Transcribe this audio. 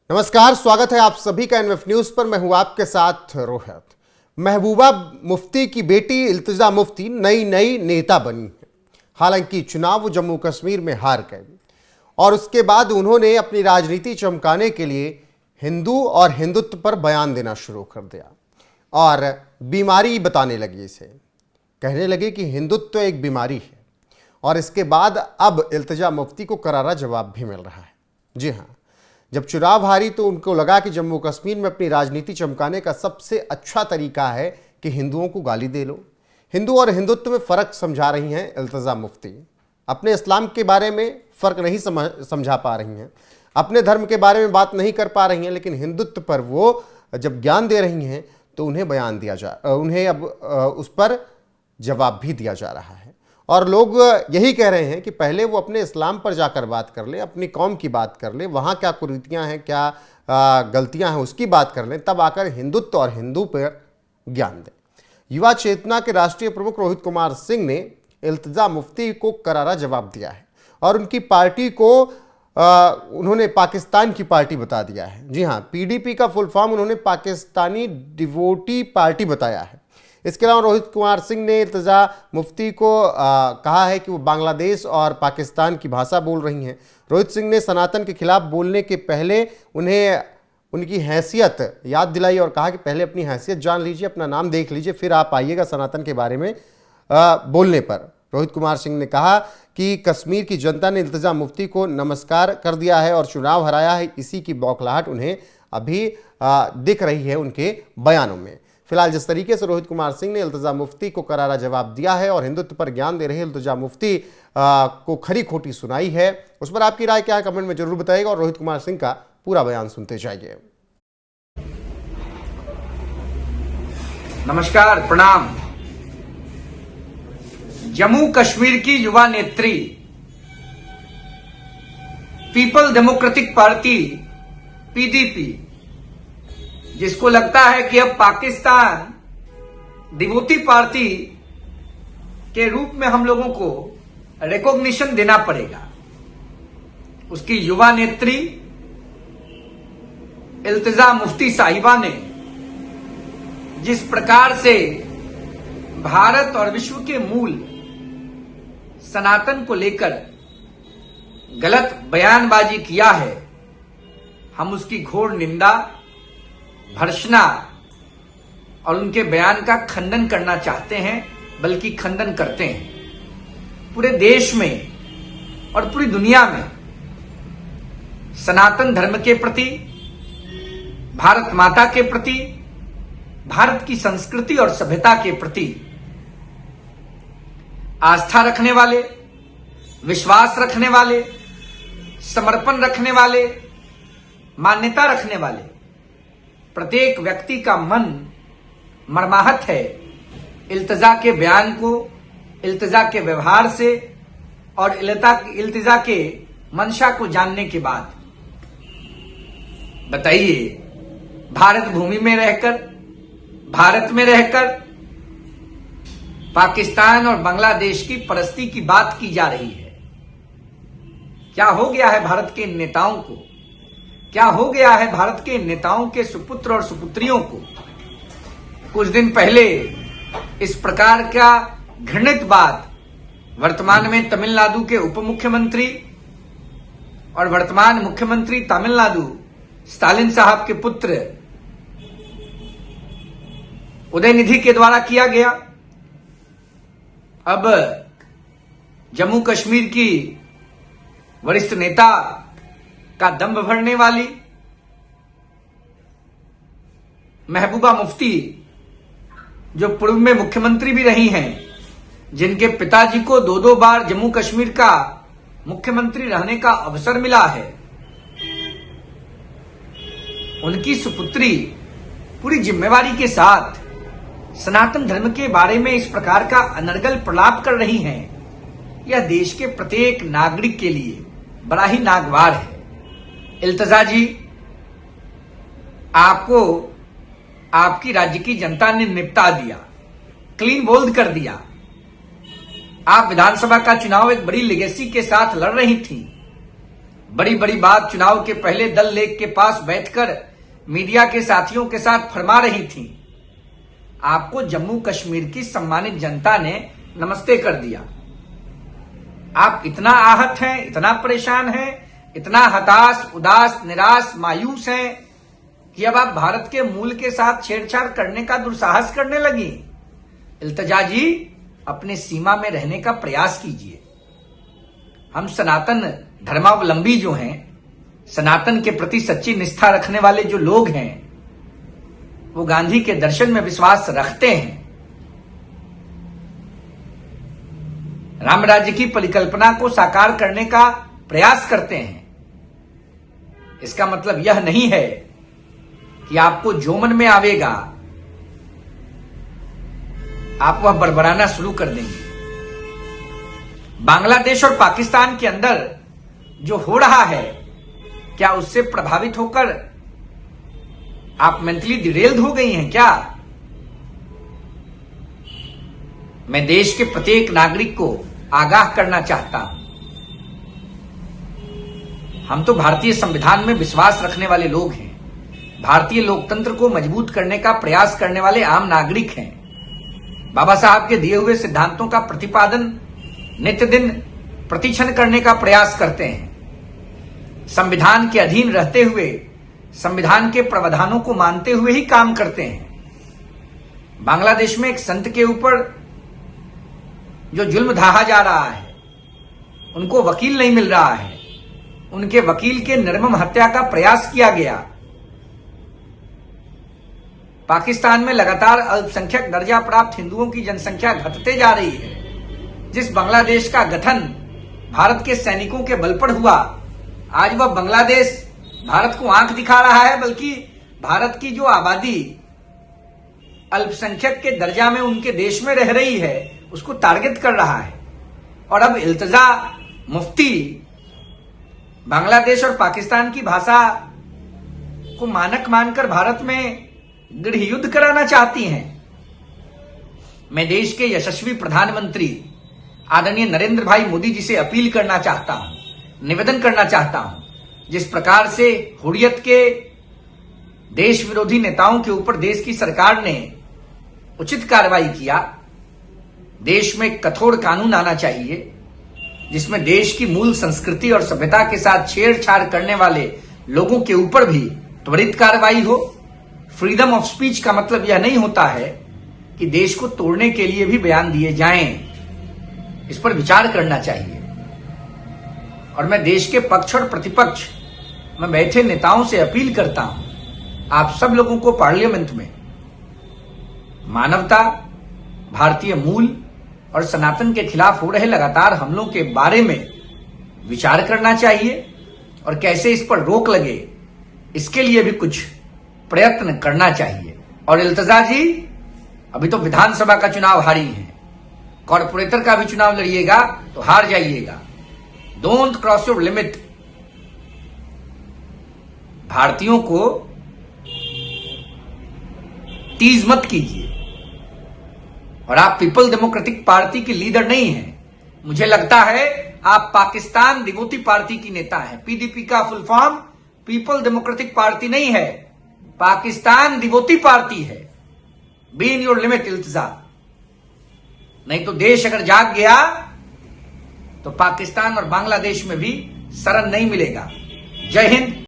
नमस्कार, स्वागत है आप सभी का एनएफ न्यूज पर। मैं हूं आपके साथ रोहित। महबूबा मुफ्ती की बेटी इल्तिजा मुफ्ती नई नेता बनी है। हालांकि चुनाव जम्मू कश्मीर में हार गए और उसके बाद उन्होंने अपनी राजनीति चमकाने के लिए हिंदू और हिंदुत्व पर बयान देना शुरू कर दिया और बीमारी बताने लगी। इसे कहने लगे कि हिंदुत्व एक बीमारी है और इसके बाद अब इल्तिजा मुफ्ती को करारा जवाब भी मिल रहा है। जी हाँ, जब चुनाव हारी तो उनको लगा कि जम्मू कश्मीर में अपनी राजनीति चमकाने का सबसे अच्छा तरीका है कि हिंदुओं को गाली दे लो। हिंदू और हिंदुत्व में फ़र्क समझा रही हैं इल्तिजा मुफ्ती। अपने इस्लाम के बारे में फ़र्क नहीं समझा पा रही हैं, अपने धर्म के बारे में बात नहीं कर पा रही हैं, लेकिन हिंदुत्व पर वो जब ज्ञान दे रही हैं तो उन्हें अब उस पर जवाब भी दिया जा रहा है। और लोग यही कह रहे हैं कि पहले वो अपने इस्लाम पर जाकर बात कर ले, अपनी कौम की बात कर ले, वहाँ क्या कुरीतियाँ हैं, क्या गलतियाँ हैं उसकी बात कर लें, तब आकर हिंदुत्व और हिंदू पर ज्ञान दें। युवा चेतना के राष्ट्रीय प्रमुख रोहित कुमार सिंह ने इल्तिजा मुफ्ती को करारा जवाब दिया है और उनकी पार्टी को उन्होंने पाकिस्तान की पार्टी बता दिया है। जी हाँ, पीडीपी का फुल फॉर्म उन्होंने पाकिस्तानी डिवोटी पार्टी बताया है। इसके अलावा रोहित कुमार सिंह ने इल्तिजा मुफ्ती को कहा है कि वो बांग्लादेश और पाकिस्तान की भाषा बोल रही हैं। रोहित सिंह ने सनातन के खिलाफ बोलने के पहले उन्हें उनकी हैसियत याद दिलाई और कहा कि पहले अपनी हैसियत जान लीजिए, अपना नाम देख लीजिए, फिर आप आइएगा सनातन के बारे में बोलने पर। रोहित कुमार सिंह ने कहा कि कश्मीर की जनता ने इल्तिजा मुफ्ती को नमस्कार कर दिया है और चुनाव हराया है, इसी की बौखलाहट उन्हें अभी दिख रही है उनके बयानों में। फिलहाल जिस तरीके से रोहित कुमार सिंह ने इल्तिजा मुफ्ती को करारा जवाब दिया है और हिंदुत्व पर ज्ञान दे रहे इल्तिजा मुफ्ती को खरी खोटी सुनाई है, उस पर आपकी राय क्या है कमेंट में जरूर बताइएगा और रोहित कुमार सिंह का पूरा बयान सुनते जाइए। नमस्कार, प्रणाम। जम्मू कश्मीर की युवा नेत्री पीपल डेमोक्रेटिक पार्टी पीडीपी, जिसको लगता है कि अब पाकिस्तान डिवोटी पार्टी के रूप में हम लोगों को रिकॉग्निशन देना पड़ेगा, उसकी युवा नेत्री इल्तिजा मुफ्ती साहिबा ने जिस प्रकार से भारत और विश्व के मूल सनातन को लेकर गलत बयानबाजी किया है, हम उसकी घोर निंदा, भर्त्सना और उनके बयान का खंडन करना चाहते हैं, बल्कि खंडन करते हैं। पूरे देश में और पूरी दुनिया में सनातन धर्म के प्रति, भारत माता के प्रति, भारत की संस्कृति और सभ्यता के प्रति आस्था रखने वाले, विश्वास रखने वाले, समर्पण रखने वाले, मान्यता रखने वाले प्रत्येक व्यक्ति का मन मर्माहत है इल्तिजा के बयान को, इल्तिजा के व्यवहार से और इल्तिजा के मंशा को जानने के बाद। बताइए, भारत भूमि में रहकर, भारत में रहकर पाकिस्तान और बांग्लादेश की परस्ती की बात की जा रही है। क्या हो गया है भारत के नेताओं को? क्या हो गया है भारत के नेताओं के सुपुत्र और सुपुत्रियों को? कुछ दिन पहले इस प्रकार का घृणित बात वर्तमान में तमिलनाडु के उप मुख्यमंत्री और वर्तमान मुख्यमंत्री तमिलनाडु स्टालिन साहब के पुत्र उदयनिधि के द्वारा किया गया। अब जम्मू कश्मीर की वरिष्ठ नेता का दम्भ भरने वाली महबूबा मुफ्ती, जो पूर्व में मुख्यमंत्री भी रही हैं, जिनके पिताजी को 2-2 बार जम्मू कश्मीर का मुख्यमंत्री रहने का अवसर मिला है, उनकी सुपुत्री पूरी जिम्मेवारी के साथ सनातन धर्म के बारे में इस प्रकार का अनर्गल प्रलाप कर रही हैं। यह देश के प्रत्येक नागरिक के लिए बड़ा ही नागवार है। इल्तिजा जी, आपको आपकी राज्य की जनता ने निपटा दिया, क्लीन बोल्ड कर दिया। आप विधानसभा का चुनाव एक बड़ी लेगेसी के साथ लड़ रही थी। बड़ी बड़ी बात चुनाव के पहले दल लेख के पास बैठकर मीडिया के साथियों के साथ फरमा रही थी। आपको जम्मू कश्मीर की सम्मानित जनता ने नमस्ते कर दिया। आप इतना आहत हैं, इतना परेशान हैं, इतना हताश, उदास, निराश, मायूस हैं कि अब आप भारत के मूल के साथ छेड़छाड़ करने का दुस्साहस करने लगी। इल्तिजा जी, अपने सीमा में रहने का प्रयास कीजिए। हम सनातन धर्मावलंबी जो हैं, सनातन के प्रति सच्ची निष्ठा रखने वाले जो लोग हैं, वो गांधी के दर्शन में विश्वास रखते हैं। राम राज्य की परिकल्पना को साकार करने का प्रयास करते हैं। इसका मतलब यह नहीं है कि आपको जो मन में आवेगा आप वह बड़बड़ाना शुरू कर देंगे। बांग्लादेश और पाकिस्तान के अंदर जो हो रहा है, क्या उससे प्रभावित होकर आप मेंटली डिरेल्ड हो गई हैं क्या? मैं देश के प्रत्येक नागरिक को आगाह करना चाहता हूं। हम तो भारतीय संविधान में विश्वास रखने वाले लोग हैं, भारतीय लोकतंत्र को मजबूत करने का प्रयास करने वाले आम नागरिक हैं। बाबा साहब के दिए हुए सिद्धांतों का प्रतिपादन नित्य दिन प्रतिक्षण करने का प्रयास करते हैं। संविधान के अधीन रहते हुए, संविधान के प्रावधानों को मानते हुए ही काम करते हैं। बांग्लादेश में एक संत के ऊपर जो जुल्म ढाहा जा रहा है, उनको वकील नहीं मिल रहा है, उनके वकील के निर्मम हत्या का प्रयास किया गया। पाकिस्तान में लगातार अल्पसंख्यक दर्जा प्राप्त हिंदुओं की जनसंख्या घटते जा रही है। जिस बांग्लादेश का गठन भारत के सैनिकों के बल पर हुआ, आज वह बांग्लादेश भारत को आंख दिखा रहा है, बल्कि भारत की जो आबादी अल्पसंख्यक के दर्जा में उनके देश में रह रही है, उसको टारगेट कर रहा है। और अब इल्तिजा मुफ्ती बांग्लादेश और पाकिस्तान की भाषा को मानक मानकर भारत में गृह युद्ध कराना चाहती हैं। मैं देश के यशस्वी प्रधानमंत्री आदरणीय नरेंद्र भाई मोदी जी से अपील करना चाहता हूं, निवेदन करना चाहता हूं, जिस प्रकार से हुर्रियत के देश विरोधी नेताओं के ऊपर देश की सरकार ने उचित कार्रवाई किया, देश में कठोर कानून आना चाहिए जिसमें देश की मूल संस्कृति और सभ्यता के साथ छेड़छाड़ करने वाले लोगों के ऊपर भी त्वरित कार्रवाई हो। फ्रीडम ऑफ स्पीच का मतलब यह नहीं होता है कि देश को तोड़ने के लिए भी बयान दिए जाएं। इस पर विचार करना चाहिए। और मैं देश के पक्ष और प्रतिपक्ष में बैठे नेताओं से अपील करता हूं, आप सब लोगों को पार्लियामेंट में मानवता, भारतीय मूल और सनातन के खिलाफ हो रहे लगातार हमलों के बारे में विचार करना चाहिए और कैसे इस पर रोक लगे, इसके लिए भी कुछ प्रयत्न करना चाहिए। और इल्तिजा जी, अभी तो विधानसभा का चुनाव हारी है, कॉर्पोरेटर का भी चुनाव लड़िएगा तो हार जाइएगा। Don't cross your limit. भारतीयों को टीज मत कीजिए। और आप पीपल डेमोक्रेटिक पार्टी की लीडर नहीं हैं। मुझे लगता है आप पाकिस्तान डिवोटी पार्टी की नेता हैं। पीडीपी का full form people democratic party नहीं है, पाकिस्तान डिवोटी पार्टी है। बी इन योर लिमिट इल्तिजा, नहीं तो देश अगर जाग गया तो पाकिस्तान और बांग्लादेश में भी शरण नहीं मिलेगा। जय हिंद।